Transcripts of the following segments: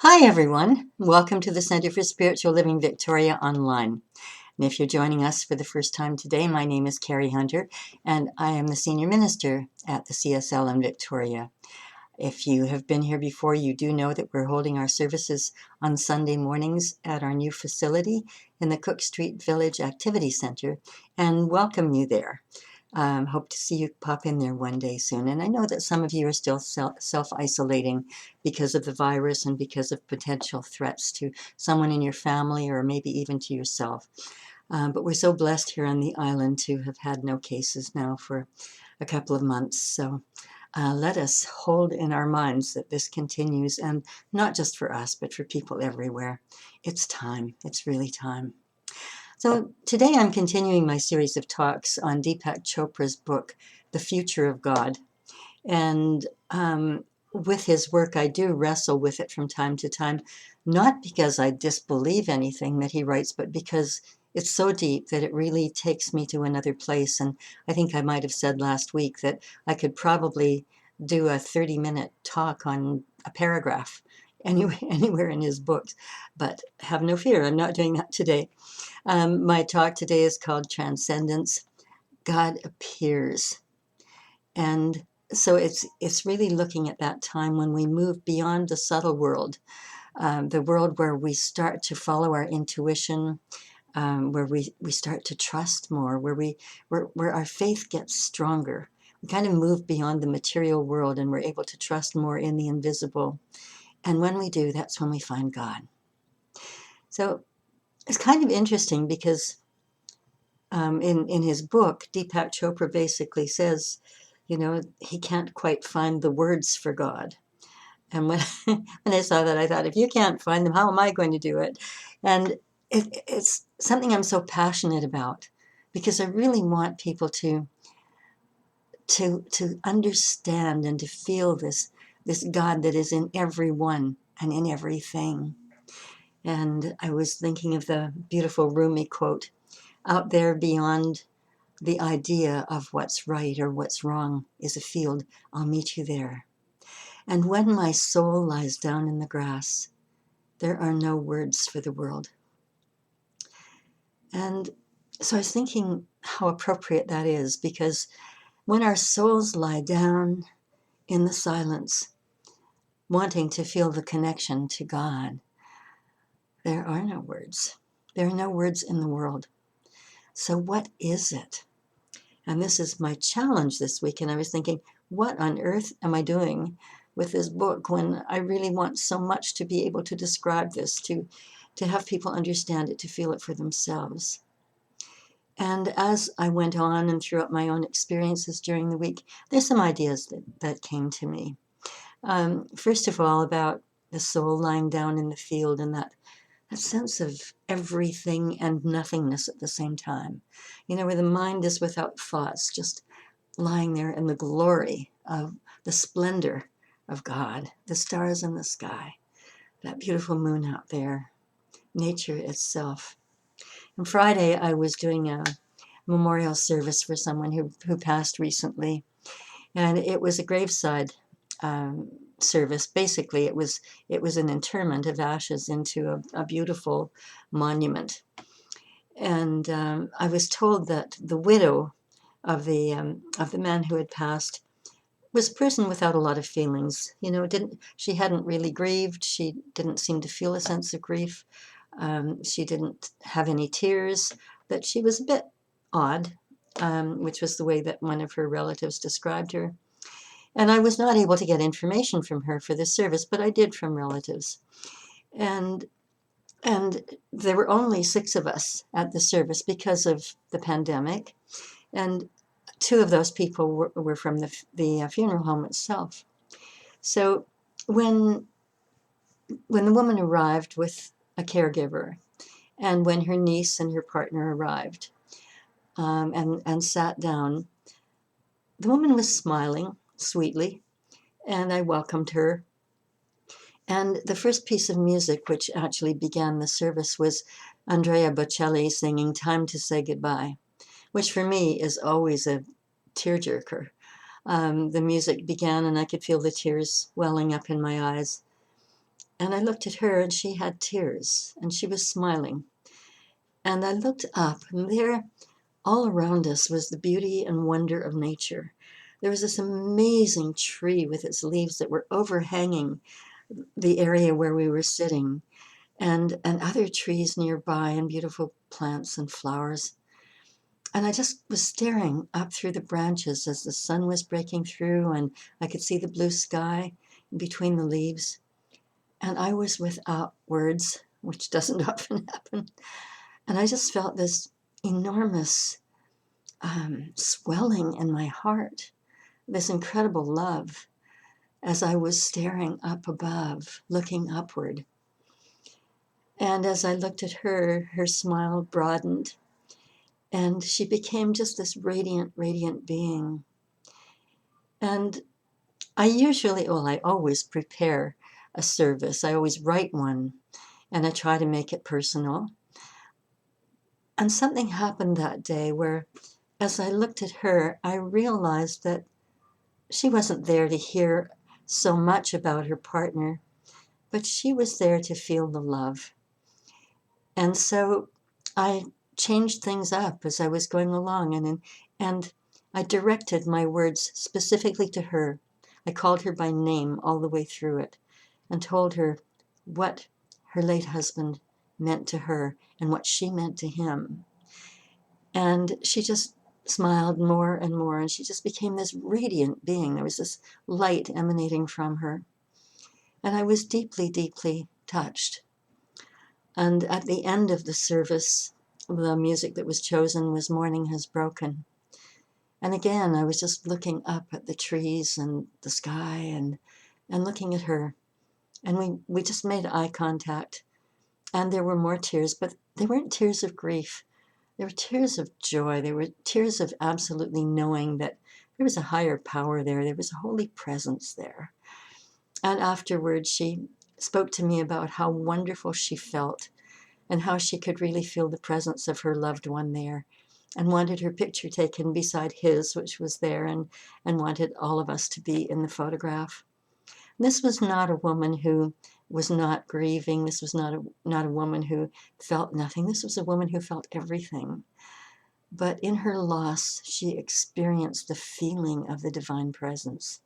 Hi, everyone. Welcome to the Center for Spiritual Living Victoria Online. And if you're joining us for the first time today, my name is Carrie Hunter, and I am the Senior Minister at the CSL in Victoria. If you have been here before, you do know that we're holding our services on Sunday mornings at our new facility in the Cook Street Village Activity Center, and welcome you there. Hope to see you pop in there one day soon. And I know that some of you are still self-isolating because of the virus and because of potential threats to someone in your family or maybe even to yourself. But we're so blessed here on the island to have had no cases now for a couple of months. So let us hold in our minds that this continues, and not just for us, but for people everywhere. It's time. It's really time. So today I'm continuing my series of talks on Deepak Chopra's book, The Future of God. And with his work, I do wrestle with it from time to time, not because I disbelieve anything that he writes, but because it's so deep that it really takes me to another place. And I think I might have said last week that I could probably do a 30-minute talk on a paragraph anywhere in his books. But have no fear, I'm not doing that today. My talk today is called Transcendence. God appears. And so it's really looking at that time when we move beyond the subtle world, the world where we start to follow our intuition, where we start to trust more, where our faith gets stronger. We kind of move beyond the material world and we're able to trust more in the invisible. And when we do, that's when we find God. So it's kind of interesting because in his book, Deepak Chopra basically says, he can't quite find the words for God. And when I saw that, I thought, if you can't find them, how am I going to do it? And it's something I'm so passionate about because I really want people to understand and to feel this God that is in everyone and in everything. And I was thinking of the beautiful Rumi quote, "Out there beyond the idea of what's right or what's wrong is a field. I'll meet you there. And when my soul lies down in the grass, there are no words for the world." And so I was thinking how appropriate that is, because when our souls lie down in the silence, wanting to feel the connection to God, there are no words. There are no words in the world. So what is it? And this is my challenge this week. And I was thinking, what on earth am I doing with this book when I really want so much to be able to describe this, to have people understand it, to feel it for themselves? And as I went on and throughout my own experiences during the week, there's some ideas that came to me. First of all, about the soul lying down in the field and that sense of everything and nothingness at the same time, where the mind is without thoughts, just lying there in the glory of the splendor of God, the stars in the sky, that beautiful moon out there, nature itself. And Friday, I was doing a memorial service for someone who passed recently, and it was a graveside service. Basically, it was an interment of ashes into a beautiful monument. And I was told that the widow of the man who had passed was a person without a lot of feelings. She hadn't really grieved. She didn't seem to feel a sense of grief. She didn't have any tears. That she was a bit odd, which was the way that one of her relatives described her. And I was not able to get information from her for this service, but I did from relatives. And there were only 6 of us at the service because of the pandemic. And 2 of those people were from the funeral home itself. So when the woman arrived with a caregiver, and when her niece and her partner arrived and sat down, the woman was smiling sweetly, and I welcomed her. And the first piece of music, which actually began the service, was Andrea Bocelli singing "Time to Say Goodbye," which for me is always a tearjerker. The music began and I could feel the tears welling up in my eyes. And I looked at her, and she had tears, and she was smiling. And I looked up, and there, all around us, was the beauty and wonder of nature. There was this amazing tree with its leaves that were overhanging the area where we were sitting, and other trees nearby, and beautiful plants and flowers. And I just was staring up through the branches as the sun was breaking through, and I could see the blue sky between the leaves. And I was without words, which doesn't often happen. And I just felt this enormous swelling in my heart, this incredible love as I was staring up above, looking upward. And as I looked at her, her smile broadened, and she became just this radiant, radiant being. And I always prepare a service. I always write one, and I try to make it personal. And something happened that day where, as I looked at her, I realized that she wasn't there to hear so much about her partner, but she was there to feel the love. And so I changed things up as I was going along, and I directed my words specifically to her. I called her by name all the way through it and told her what her late husband meant to her and what she meant to him. And she just smiled more and more, and she just became this radiant being. There was this light emanating from her. And I was deeply, deeply touched. And at the end of the service, the music that was chosen was Morning Has Broken. And again, I was just looking up at the trees and the sky and looking at her. And we just made eye contact. And there were more tears, but they weren't tears of grief. There were tears of joy. There were tears of absolutely knowing that there was a higher power there. There was a holy presence there. And afterwards, she spoke to me about how wonderful she felt and how she could really feel the presence of her loved one there, and wanted her picture taken beside his, which was there, and wanted all of us to be in the photograph. This was not a woman who was not grieving. This was not a woman who felt nothing. This was a woman who felt everything. But in her loss, she experienced the feeling of the divine presence.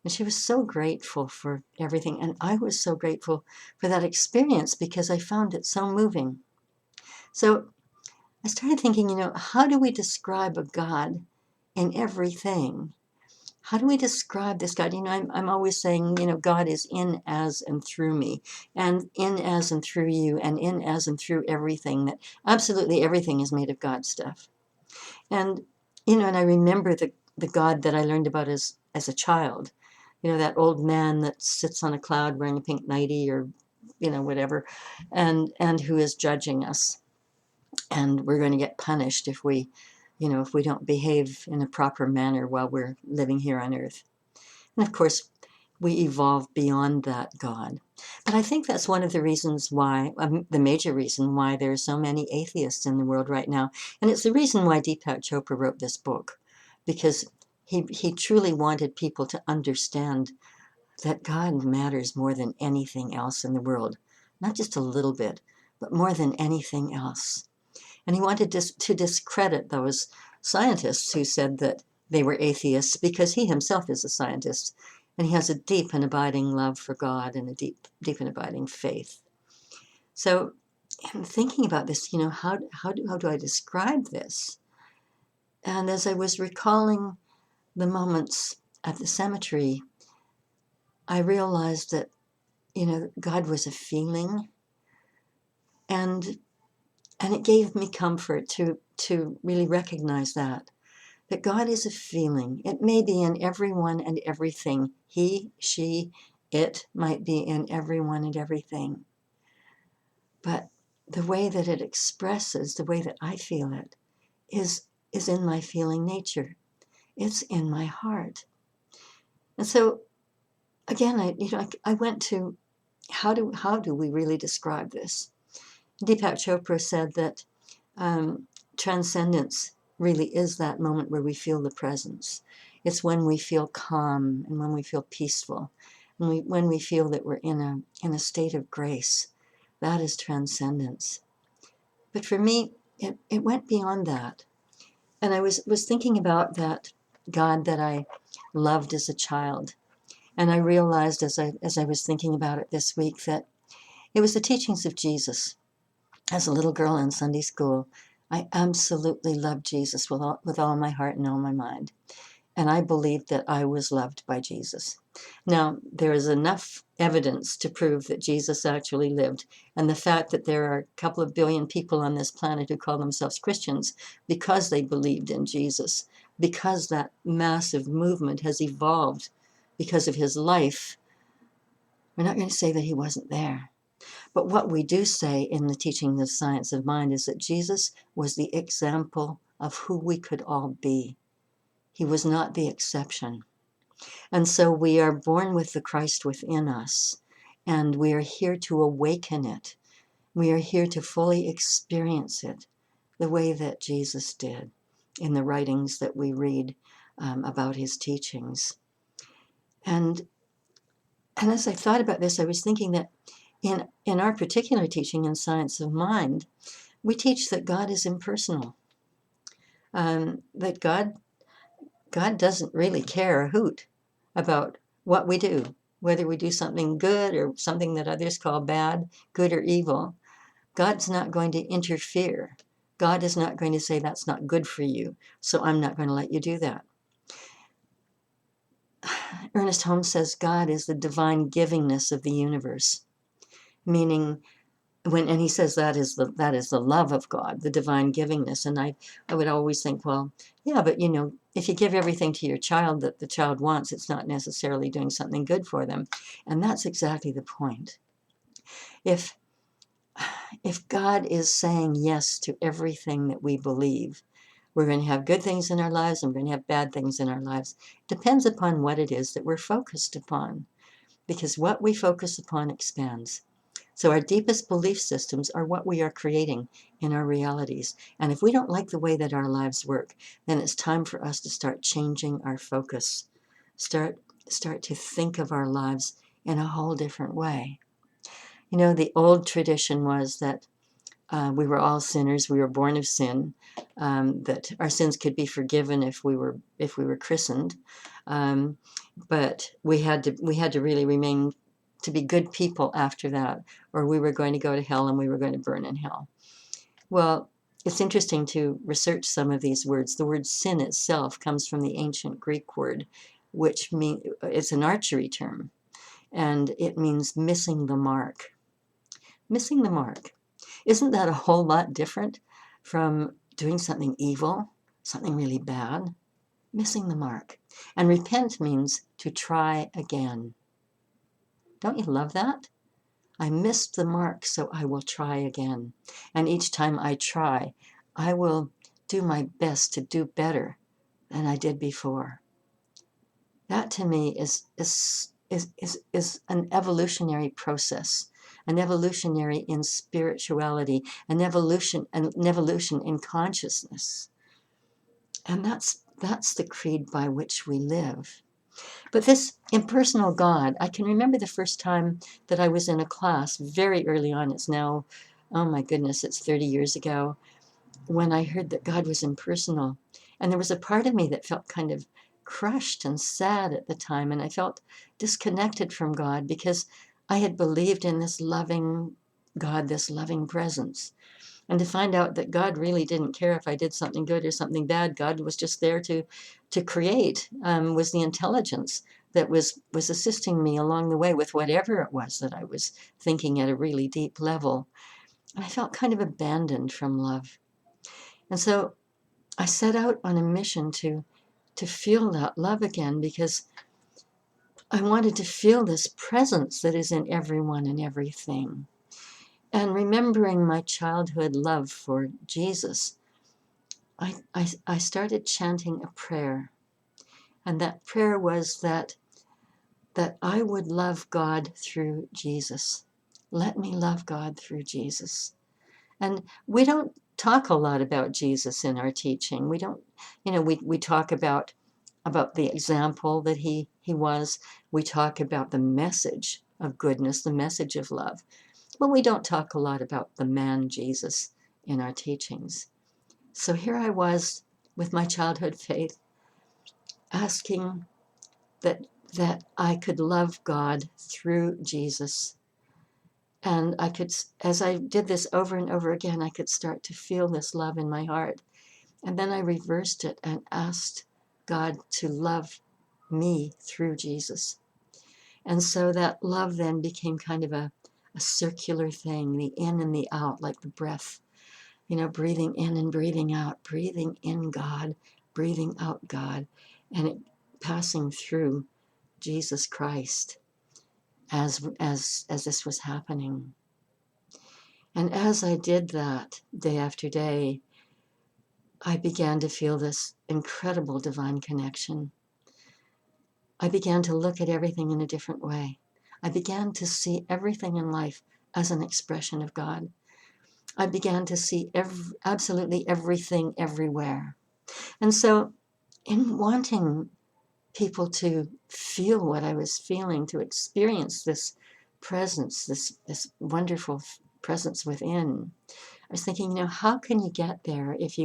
And she was so grateful for everything. And I was so grateful for that experience because I found it so moving. So I started thinking, how do we describe a God in everything? How do we describe this God? I'm always saying, God is in, as, and through me, and in, as, and through you, and in, as, and through everything. That absolutely everything is made of God stuff. And, and I remember the God that I learned about as a child, that old man that sits on a cloud wearing a pink nightie or, whatever, and who is judging us. And we're going to get punished if we don't behave in a proper manner while we're living here on earth. And of course, we evolve beyond that God. But I think that's one of the reasons why, the major reason why there are so many atheists in the world right now. And it's the reason why Deepak Chopra wrote this book, because he truly wanted people to understand that God matters more than anything else in the world. Not just a little bit, but more than anything else. And he wanted to discredit those scientists who said that they were atheists, because he himself is a scientist, and he has a deep and abiding love for God and a deep, deep and abiding faith. So in thinking about this, how do I describe this? And as I was recalling the moments at the cemetery, I realized that, God was a feeling, and it gave me comfort to really recognize that God is a feeling. It may be in everyone and everything. He, she, it might be in everyone and everything. But the way that it expresses, the way that I feel it, is in my feeling nature. It's in my heart. And so, again, I went to how do we really describe this? Deepak Chopra said that transcendence really is that moment where we feel the presence. It's when we feel calm and when we feel peaceful. when we feel that we're in a state of grace, that is transcendence. But for me, it went beyond that. And I was thinking about that God that I loved as a child. And I realized as I was thinking about it this week that it was the teachings of Jesus. As a little girl in Sunday school, I absolutely loved Jesus with all my heart and all my mind. And I believed that I was loved by Jesus. Now, there is enough evidence to prove that Jesus actually lived. And the fact that there are a couple of billion people on this planet who call themselves Christians because they believed in Jesus, because that massive movement has evolved because of his life, we're not going to say that he wasn't there. But what we do say in the teaching of Science of Mind is that Jesus was the example of who we could all be. He was not the exception. And so we are born with the Christ within us, and we are here to awaken it. We are here to fully experience it the way that Jesus did in the writings that we read about his teachings. And as I thought about this, I was thinking that in our particular teaching in Science of Mind, we teach that God is impersonal, that God doesn't really care a hoot about what we do, whether we do something good or something that others call bad, good or evil. God's not going to interfere. God is not going to say that's not good for you, so I'm not going to let you do that. Ernest Holmes says God is the divine givingness of the universe, meaning and he says that is the love of God, the divine givingness. And I would always think, well, yeah, but if you give everything to your child that the child wants, it's not necessarily doing something good for them. And that's exactly the point. If God is saying yes to everything that we believe, we're going to have good things in our lives and we're going to have bad things in our lives. Depends upon what it is that we're focused upon, because what we focus upon expands. So our deepest belief systems are what we are creating in our realities. And if we don't like the way that our lives work, then it's time for us to start changing our focus. Start to think of our lives in a whole different way. The old tradition was that we were all sinners. We were born of sin. That our sins could be forgiven if we were christened, but we had to really remain to be good people after that, or we were going to go to hell and we were going to burn in hell. Well, it's interesting to research some of these words. The word sin itself comes from the ancient Greek word, which means it's an archery term, and it means missing the mark. Missing the mark. Isn't that a whole lot different from doing something evil, something really bad? Missing the mark. And repent means to try again. Don't you love that? I missed the mark, so I will try again. And each time I try, I will do my best to do better than I did before. That to me is an evolutionary process, an evolutionary in spirituality, an evolution in consciousness. And that's the creed by which we live. But this impersonal God, I can remember the first time that I was in a class very early on. It's now, oh my goodness, it's 30 years ago, when I heard that God was impersonal. And there was a part of me that felt kind of crushed and sad at the time. And I felt disconnected from God because I had believed in this loving God, this loving presence. And to find out that God really didn't care if I did something good or something bad. God was just there to create, was the intelligence that was assisting me along the way with whatever it was that I was thinking at a really deep level. And I felt kind of abandoned from love. And so I set out on a mission to feel that love again, because I wanted to feel this presence that is in everyone and everything. And remembering my childhood love for Jesus, I started chanting a prayer. And that prayer was that I would love God through Jesus. Let me love God through Jesus. And we don't talk a lot about Jesus in our teaching. We don't, we talk about about the example that he was. We talk about the message of goodness, the message of love. But we don't talk a lot about the man Jesus in our teachings. So here I was with my childhood faith, asking that I could love God through Jesus. And I could, as I did this over and over again, I could start to feel this love in my heart. And then I reversed it and asked God to love me through Jesus. And so that love then became kind of a circular thing, the in and the out, like the breath, breathing in and breathing out, breathing in God, breathing out God, and it passing through Jesus Christ as this was happening. And as I did that day after day, I began to feel this incredible divine connection. I began to look at everything in a different way. I began to see everything in life as an expression of God. I began to see absolutely everything everywhere. And so, in wanting people to feel what I was feeling, to experience this presence, this wonderful presence within, I was thinking, how can you get there if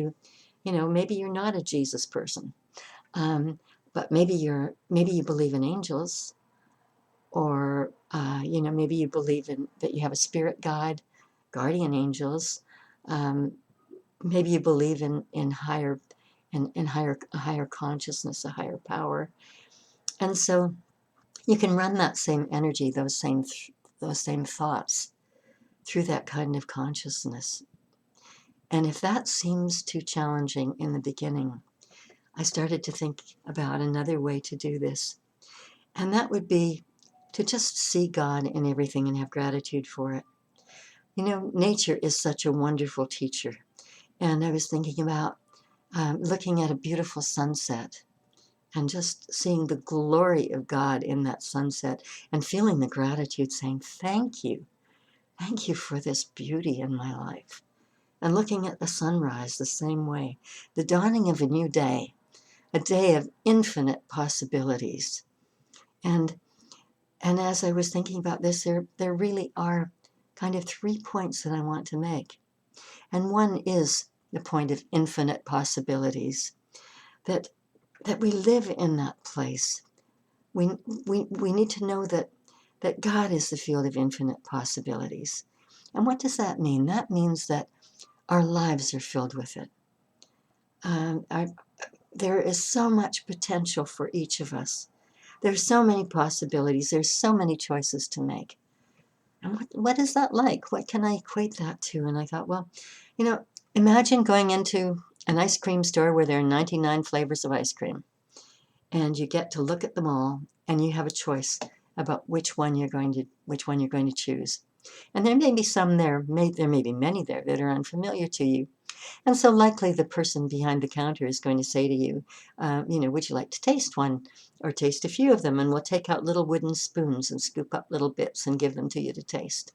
maybe you're not a Jesus person, but maybe you believe in angels, or maybe you believe that you have a spirit guide, guardian angels. Maybe you believe in higher a higher consciousness, a higher power, and so you can run that same energy, those same thoughts through that kind of consciousness. And if that seems too challenging in the beginning, I started to think about another way to do this. And that would be to just see God in everything and have gratitude for it. Nature is such a wonderful teacher. And I was thinking about looking at a beautiful sunset and just seeing the glory of God in that sunset and feeling the gratitude, saying, thank you. Thank you for this beauty in my life. And looking at the sunrise the same way, the dawning of a new day, a day of infinite possibilities. And as I was thinking about this, there really are kind of 3 points that I want to make. And one is the point of infinite possibilities, that we live in that place. We need to know that God is the field of infinite possibilities. And what does that mean? That means that our lives are filled with it. There is so much potential for each of us. There's so many possibilities. There's so many choices to make. And what is that like? What can I equate that to? And I thought, well, imagine going into an ice cream store where there are 99 flavors of ice cream, and you get to look at them all, and you have a choice about which one you're going to choose. And there may be some there may be many there that are unfamiliar to you. And so likely the person behind the counter is going to say to you, would you like to taste one or taste a few of them? And we'll take out little wooden spoons and scoop up little bits and give them to you to taste,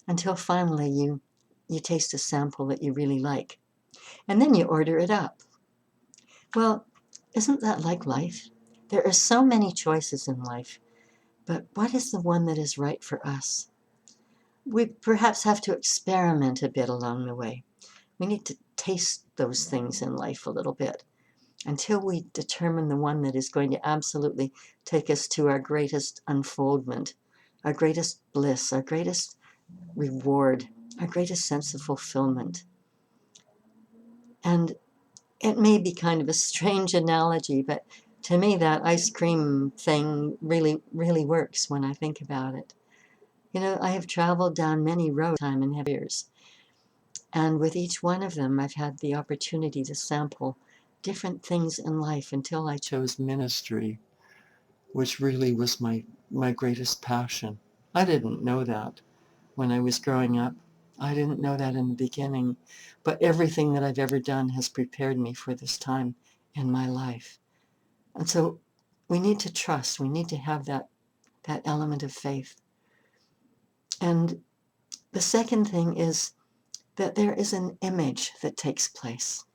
until finally you taste a sample that you really like. And then you order it up. Well, isn't that like life? There are so many choices in life, but what is the one that is right for us? We perhaps have to experiment a bit along the way. We need to taste those things in life a little bit until we determine the one that is going to absolutely take us to our greatest unfoldment, our greatest bliss, our greatest reward, our greatest sense of fulfillment. And it may be kind of a strange analogy, but to me that ice cream thing really, really works when I think about it. I have traveled down many roads in years. And with each one of them, I've had the opportunity to sample different things in life until I chose ministry, which really was my greatest passion. I didn't know that when I was growing up. I didn't know that in the beginning, but everything that I've ever done has prepared me for this time in my life. And so we need to trust, we need to have that element of faith. And the second thing is that there is an image that takes place.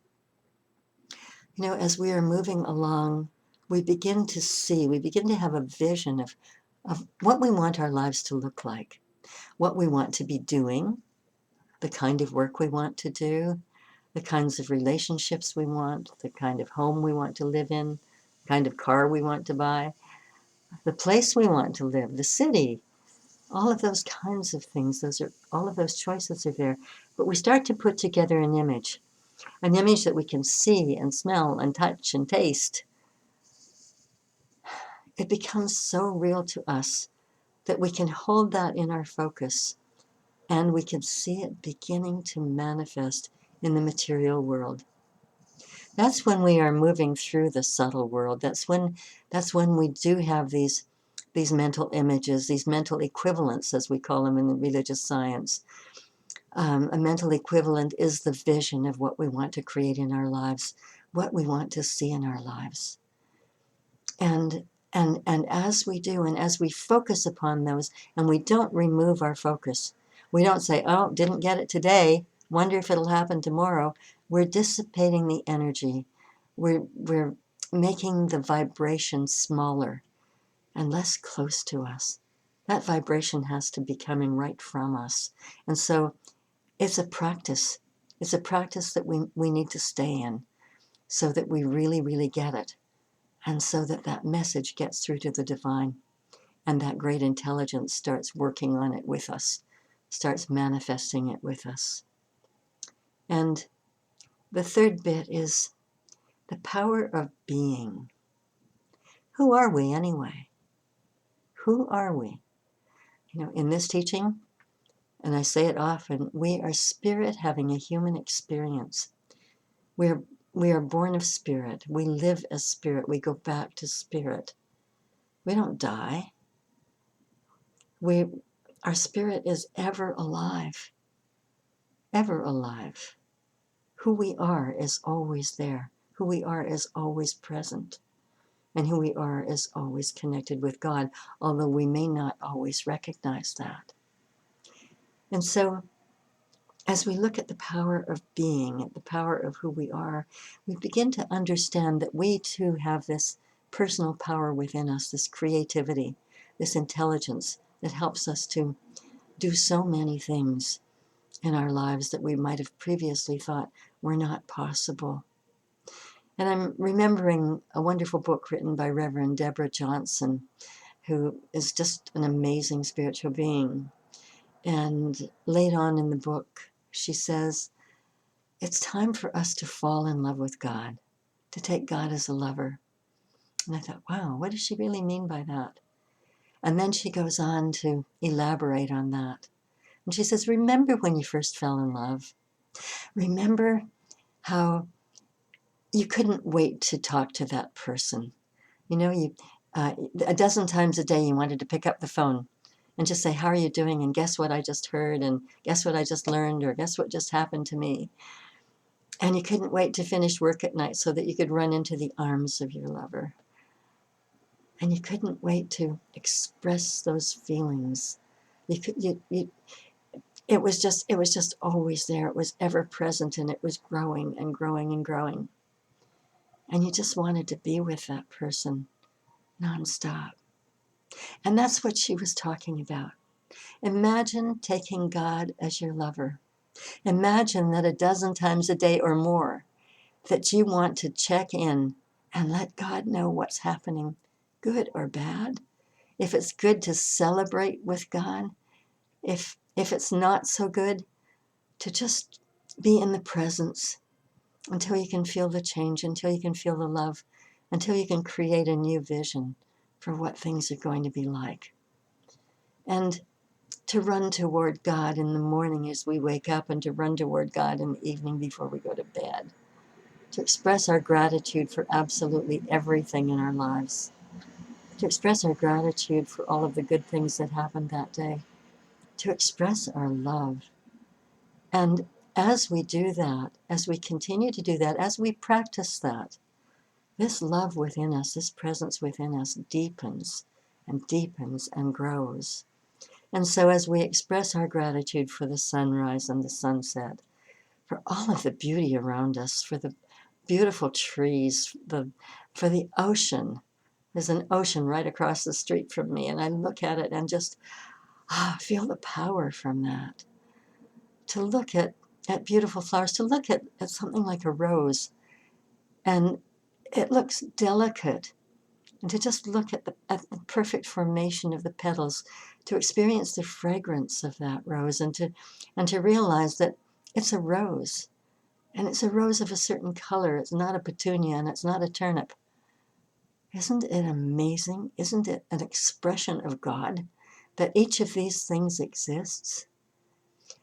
As we are moving along we begin to see, we begin to have a vision of what we want our lives to look like, what we want to be doing, the kind of work we want to do, the kinds of relationships we want, the kind of home we want to live in, the kind of car we want to buy, the place we want to live, the city, all of those kinds of things. All of those choices are there. But we start to put together an image that we can see and smell and touch and taste. It becomes so real to us that we can hold that in our focus and we can see it beginning to manifest in the material world. That's when we are moving through the subtle world. That's when we do have these mental images, these mental equivalents, as we call them in the religious science. A mental equivalent is the vision of what we want to create in our lives, what we want to see in our lives. And as we do, and as we focus upon those, and we don't remove our focus, we don't say, oh, didn't get it today, wonder if it'll happen tomorrow. We're dissipating the energy. We're making the vibration smaller and less close to us. That vibration has to be coming right from us. And so it's a practice. It's a practice that we need to stay in so that we really, really get it. And so that message gets through to the divine and that great intelligence starts working on it with us, starts manifesting it with us. And the third bit is the power of being. Who are we anyway? Who are we? In this teaching, and I say it often, we are spirit having a human experience. We are born of spirit. We live as spirit. We go back to spirit. We don't die. Our spirit is ever alive. Ever alive. Who we are is always there. Who we are is always present. And who we are is always connected with God, although we may not always recognize that. And so, as we look at the power of being, at the power of who we are, we begin to understand that we too have this personal power within us, this creativity, this intelligence that helps us to do so many things in our lives that we might have previously thought were not possible. And I'm remembering a wonderful book written by Reverend Deborah Johnson, who is just an amazing spiritual being. And late on in the book, she says, it's time for us to fall in love with God, to take God as a lover. And I thought, wow, what does she really mean by that? And then she goes on to elaborate on that. And she says, remember when you first fell in love? Remember how you couldn't wait to talk to that person. A dozen times a day you wanted to pick up the phone and just say, how are you doing? And guess what I just heard? And guess what I just learned? Or guess what just happened to me? And you couldn't wait to finish work at night so that you could run into the arms of your lover. And you couldn't wait to express those feelings. It was just always there. It was ever present, and it was growing and growing and growing. And you just wanted to be with that person nonstop. And that's what she was talking about. Imagine taking God as your lover. Imagine that a dozen times a day or more that you want to check in and let God know what's happening, good or bad. If it's good, to celebrate with God. If it's not so good, to just be in the presence until you can feel the change, until you can feel the love, until you can create a new vision for what things are going to be like. And to run toward God in the morning as we wake up, and to run toward God in the evening before we go to bed. To express our gratitude for absolutely everything in our lives. To express our gratitude for all of the good things that happened that day. To express our love. And as we do that, as we continue to do that, as we practice that, this love within us, this presence within us deepens and deepens and grows. And so as we express our gratitude for the sunrise and the sunset, for all of the beauty around us, for the beautiful trees, for the ocean. There's an ocean right across the street from me, and I look at it and just feel the power from that. To look at beautiful flowers, to look at something like a rose, and it looks delicate, and to just look at the perfect formation of the petals, to experience the fragrance of that rose, and to realize that it's a rose, and it's a rose of a certain color. It's not a petunia, and it's not a turnip. Isn't it amazing? Isn't it an expression of God that each of these things exists?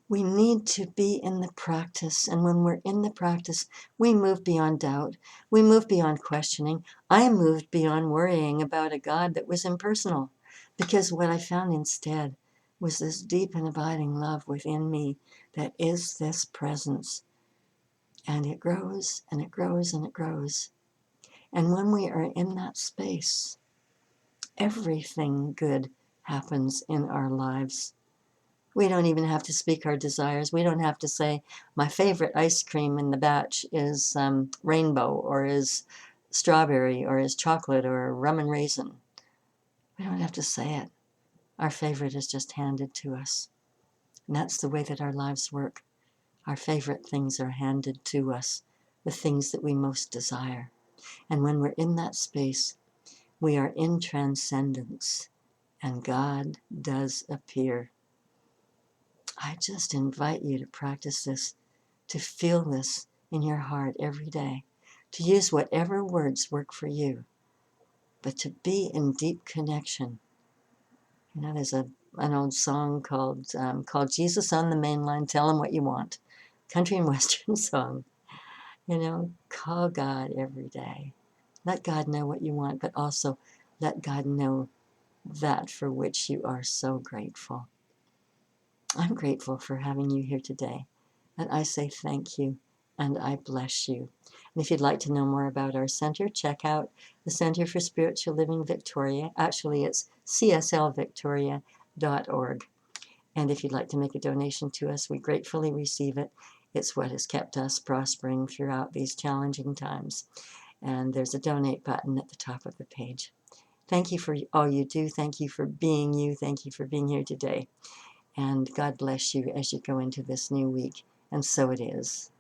We need to be in the practice, and when we're in the practice, we move beyond doubt. We move beyond questioning. I moved beyond worrying about a God that was impersonal, because what I found instead was this deep and abiding love within me that is this presence. And it grows, and it grows, and it grows. And when we are in that space, everything good happens in our lives. We don't even have to speak our desires. We don't have to say, my favorite ice cream in the batch is rainbow, or is strawberry, or is chocolate, or rum and raisin. We don't have to say it. Our favorite is just handed to us. And that's the way that our lives work. Our favorite things are handed to us, the things that we most desire. And when we're in that space, we are in transcendence, and God does appear. I just invite you to practice this, to feel this in your heart every day, to use whatever words work for you, but to be in deep connection. You know, there's an old song called Jesus on the Main Line, Tell Him What You Want. Country and Western song. You know, call God every day. Let God know what you want, but also let God know that for which you are so grateful. I'm grateful for having you here today, and I say thank you, and I bless you. And if you'd like to know more about our center, check out the Center for Spiritual Living Victoria. Actually, it's cslvictoria.org. And if you'd like to make a donation to us, we gratefully receive it. It's what has kept us prospering throughout these challenging times. And there's a donate button at the top of the page. Thank you for all you do. Thank you for being you. Thank you for being here today. And God bless you as you go into this new week. And so it is.